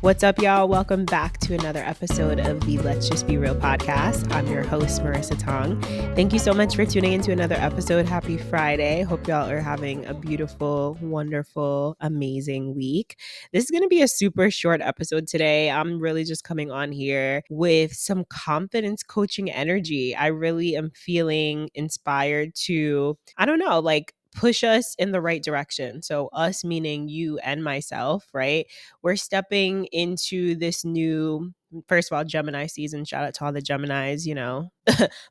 What's up, y'all? Welcome back to another episode of the Let's Just Be Real podcast. I'm your host, Marissa Tong. Thank you so much for tuning into another episode. Happy Friday. Hope y'all are having a beautiful, wonderful, amazing week. This is going to be a super short episode today. I'm really just coming on here with some confidence coaching energy. I really am feeling inspired to, push us in the right direction. So us meaning you and myself, right? We're stepping into this new, first of all, Gemini season. Shout out to all the Geminis,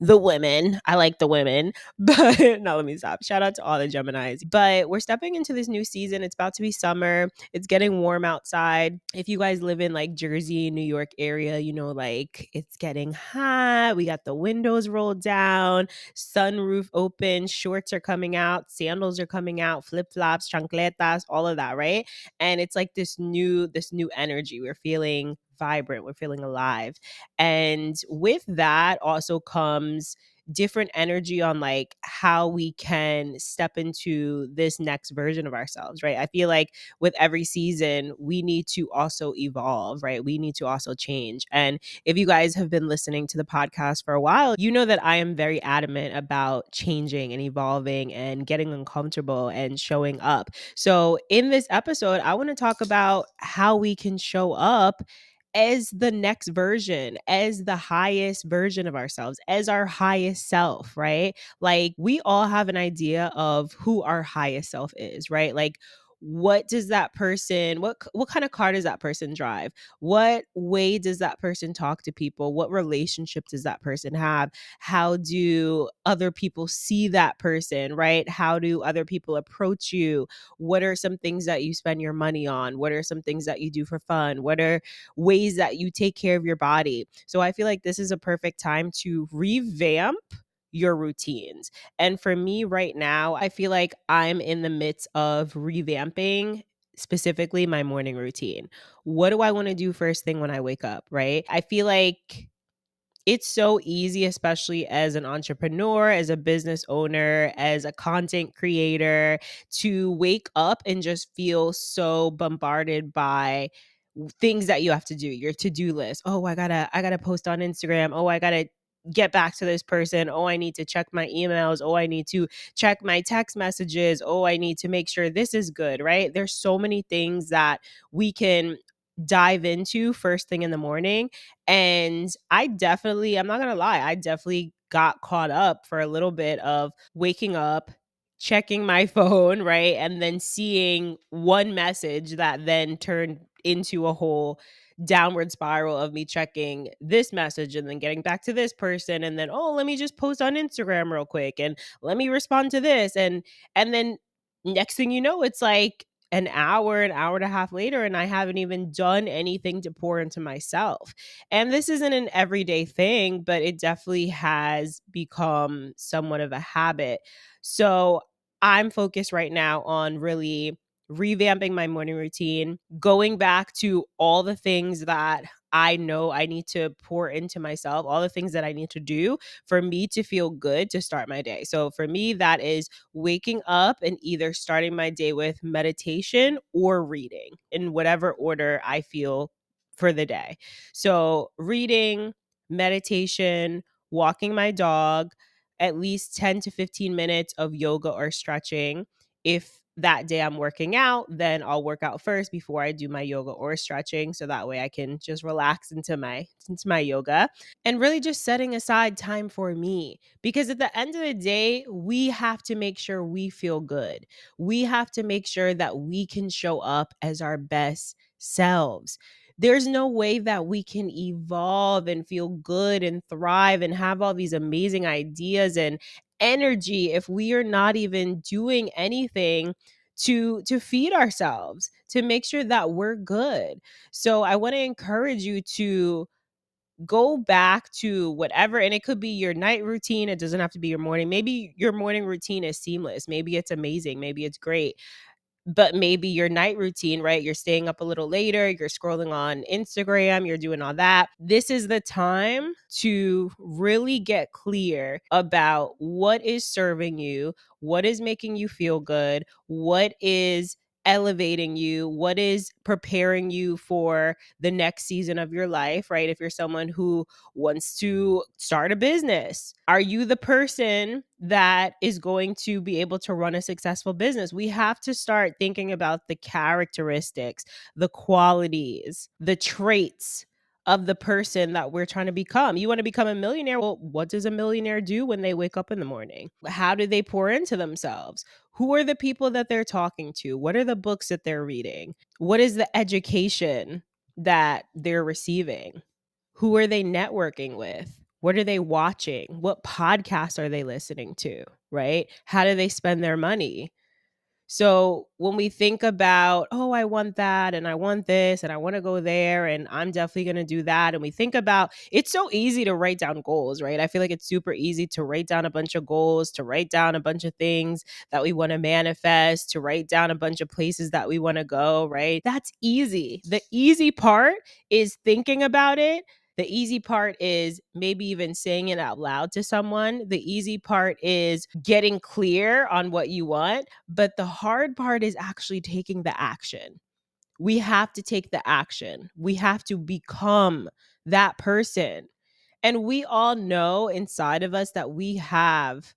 the women. I like the women, but no, let me stop. Shout out to all the Geminis. But we're stepping into this new season. It's about to be summer. It's getting warm outside. If you guys live in like Jersey, New York area, it's getting hot. We got the windows rolled down, sunroof open, shorts are coming out, sandals are coming out, flip-flops, chancletas, all of that, right? And it's like this new energy. We're feeling vibrant, we're feeling alive. And with that also comes different energy on like how we can step into this next version of ourselves, right? I feel like with every season, we need to also evolve, right? We need to also change. And if you guys have been listening to the podcast for a while, you know that I am very adamant about changing and evolving and getting uncomfortable and showing up. So in this episode, I want to talk about how we can show up as the next version, as the highest version of ourselves, as our highest self, right? Like we all have an idea of who our highest self is, right? Like what does that person, what kind of car does that person drive? What way does that person talk to people? What relationship does that person have? How do other people see that person, right? How do other people approach you? What are some things that you spend your money on? What are some things that you do for fun? What are ways that you take care of your body? So I feel like this is a perfect time to revamp your routines. And for me right now, I feel like I'm in the midst of revamping specifically my morning routine. What do I want to do first thing when I wake up, right? I feel like it's so easy, especially as an entrepreneur, as a business owner, as a content creator, to wake up and just feel so bombarded by things that you have to do, your to-do list. Oh, I gotta post on Instagram. Oh, I gotta get back to this person. Oh, I need to check my emails. Oh, I need to check my text messages. Oh, I need to make sure this is good, right? There's so many things that we can dive into first thing in the morning. And I'm not gonna lie, I definitely got caught up for a little bit of waking up, checking my phone, right? And then seeing one message that then turned into a whole downward spiral of me checking this message and then getting back to this person and then let me just post on Instagram real quick and let me respond to this and then next thing you know it's like an hour and a half later, and I haven't even done anything to pour into myself. And this isn't an everyday thing, but it definitely has become somewhat of a habit. So I'm focused right now on really revamping my morning routine, going back to all the things that I know I need to pour into myself, all the things that I need to do for me to feel good to start my day. So for me, that is waking up and either starting my day with meditation or reading in whatever order I feel for the day. So reading, meditation, walking my dog, at least 10 to 15 minutes of yoga or stretching. If that day I'm working out, then I'll work out first before I do my yoga or stretching. So that way I can just relax into my yoga and really just setting aside time for me. Because at the end of the day, we have to make sure we feel good. We have to make sure that we can show up as our best selves. There's no way that we can evolve and feel good and thrive and have all these amazing ideas and energy if we are not even doing anything to feed ourselves, to make sure that we're good. So I want to encourage you to go back to whatever, and it could be your night routine, it doesn't have to be your morning. Maybe your morning routine is seamless, maybe it's amazing, maybe it's great, but maybe your night routine, right? You're staying up a little later, you're scrolling on Instagram, you're doing all that. This is the time to really get clear about what is serving you, what is making you feel good, what is elevating you? What is preparing you for the next season of your life, right? If you're someone who wants to start a business, are you the person that is going to be able to run a successful business? We have to start thinking about the characteristics, the qualities, the traits of the person that we're trying to become. You want to become a millionaire? Well, what does a millionaire do when they wake up in the morning? How do they pour into themselves? Who are the people that they're talking to? What are the books that they're reading? What is the education that they're receiving? Who are they networking with? What are they watching? What podcasts are they listening to? Right? How do they spend their money? So when we think about, oh, I want that and I want this and I want to go there and I'm definitely going to do that. And we think about, it's so easy to write down goals, right? I feel like it's super easy to write down a bunch of goals, to write down a bunch of things that we want to manifest, to write down a bunch of places that we want to go, right? That's easy. The easy part is thinking about it. The easy part is maybe even saying it out loud to someone. The easy part is getting clear on what you want. But the hard part is actually taking the action. We have to take the action. We have to become that person. And we all know inside of us that we have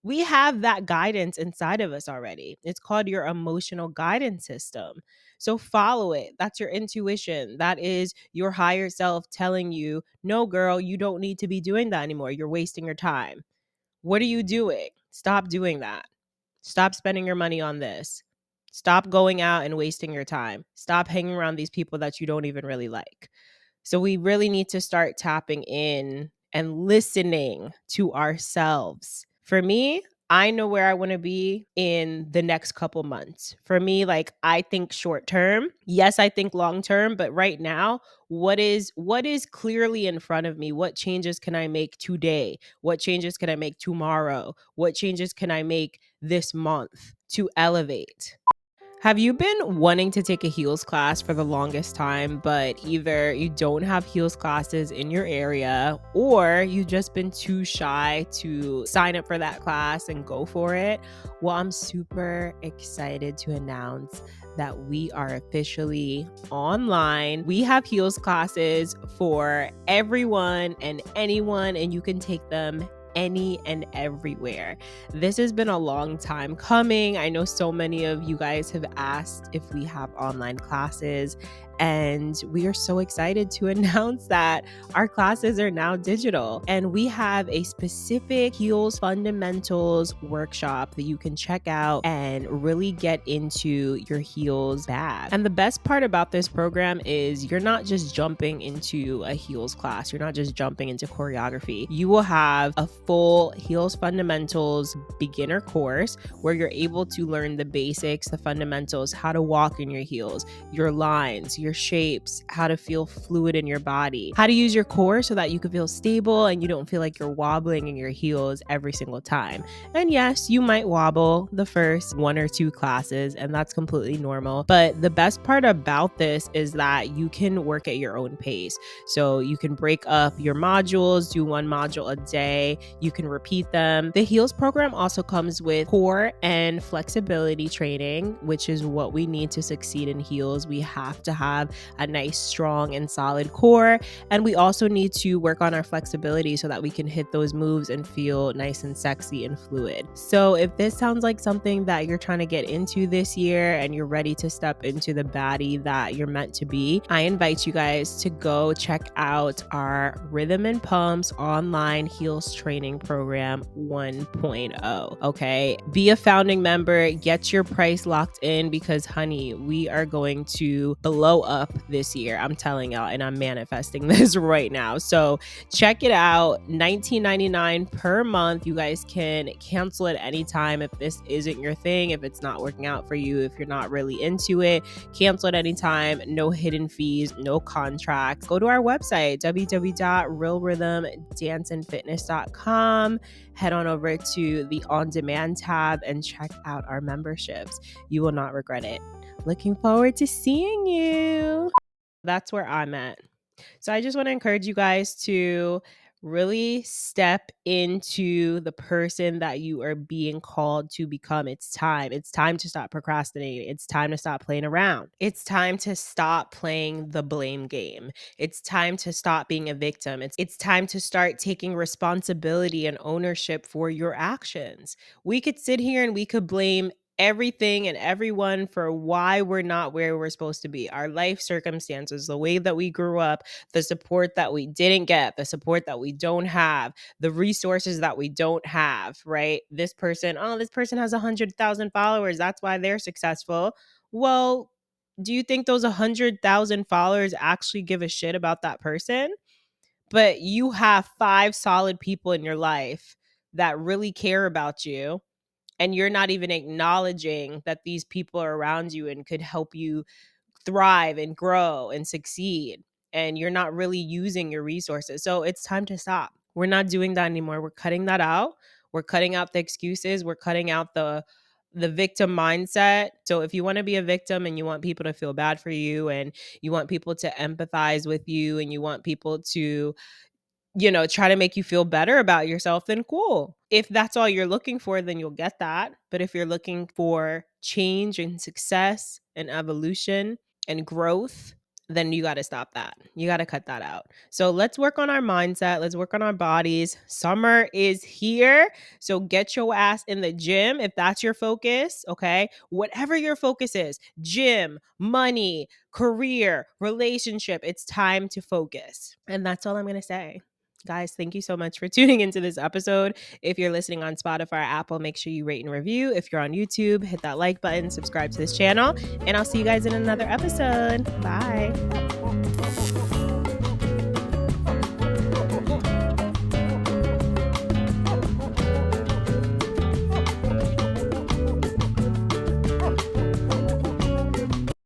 that guidance inside of us already. It's called your emotional guidance system. So follow it. That's your intuition. That is your higher self telling you, no, girl, you don't need to be doing that anymore. You're wasting your time. What are you doing? Stop doing that. Stop spending your money on this. Stop going out and wasting your time. Stop hanging around these people that you don't even really like. So we really need to start tapping in and listening to ourselves. For me, I know where I want to be in the next couple months. For me, like I think short term. Yes, I think long term, but right now, what is clearly in front of me? What changes can I make today? What changes can I make tomorrow? What changes can I make this month to elevate? Have you been wanting to take a heels class for the longest time, but either you don't have heels classes in your area or you've just been too shy to sign up for that class and go for it? Well, I'm super excited to announce that we are officially online. We have heels classes for everyone and anyone, and you can take them any and everywhere. This has been a long time coming. I know so many of you guys have asked if we have online classes, and we are so excited to announce that our classes are now digital. And we have a specific heels fundamentals workshop that you can check out and really get into your heels bag. And the best part about this program is you're not just jumping into a heels class. You're not just jumping into choreography. You will have a full heels fundamentals beginner course where you're able to learn the basics, the fundamentals, how to walk in your heels, your lines, your shapes, how to feel fluid in your body, how to use your core so that you can feel stable and you don't feel like you're wobbling in your heels every single time. And yes, you might wobble the first one or two classes, and that's completely normal. But the best part about this is that you can work at your own pace. So you can break up your modules, do one module a day. You can repeat them. The heels program also comes with core and flexibility training, which is what we need to succeed in heels. We have to have a nice, strong, and solid core. And we also need to work on our flexibility so that we can hit those moves and feel nice and sexy and fluid. So if this sounds like something that you're trying to get into this year and you're ready to step into the baddie that you're meant to be, I invite you guys to go check out our Rhythm and Pumps online heels training program 1.0. Okay, be a founding member, get your price locked in, because honey, we are going to blow up this year. I'm telling y'all, and I'm manifesting this right now. So check it out. $19.99 per month. You guys can cancel at any time if this isn't your thing, if it's not working out for you, if you're not really into it. Cancel at any time. No hidden fees, no contracts. Go to our website, www.realrhythmdanceandfitness.com. Head on over to the On Demand tab and check out our memberships. You will not regret it. Looking forward to seeing you. That's where I'm at. So I just want to encourage you guys to Really step into the person that you are being called to become. It's time. It's time to stop procrastinating. It's time to stop playing around. It's time to stop playing the blame game. It's time to stop being a victim. It's time to start taking responsibility and ownership for your actions. We could sit here and we could blame everything and everyone for why we're not where we're supposed to be. Our life circumstances, the way that we grew up, the support that we didn't get, the support that we don't have, the resources that we don't have, right? This person has 100,000 followers. That's why they're successful. Well, do you think those 100,000 followers actually give a shit about that person? But you have 5 solid people in your life that really care about you, and you're not even acknowledging that these people are around you and could help you thrive and grow and succeed, and you're not really using your resources. So it's time to stop. We're not doing that anymore. We're cutting that out. We're cutting out the excuses. We're cutting out the victim mindset. So if you want to be a victim and you want people to feel bad for you and you want people to empathize with you and you want people to, try to make you feel better about yourself, then cool. If that's all you're looking for, then you'll get that. But if you're looking for change and success and evolution and growth, then you got to stop that. You got to cut that out. So let's work on our mindset. Let's work on our bodies. Summer is here. So get your ass in the gym if that's your focus, okay? Whatever your focus is, gym, money, career, relationship, it's time to focus. And that's all I'm going to say. Guys, thank you so much for tuning into this episode. If you're listening on Spotify or Apple, make sure you rate and review. If you're on YouTube, hit that like button, subscribe to this channel, and I'll see you guys in another episode. Bye.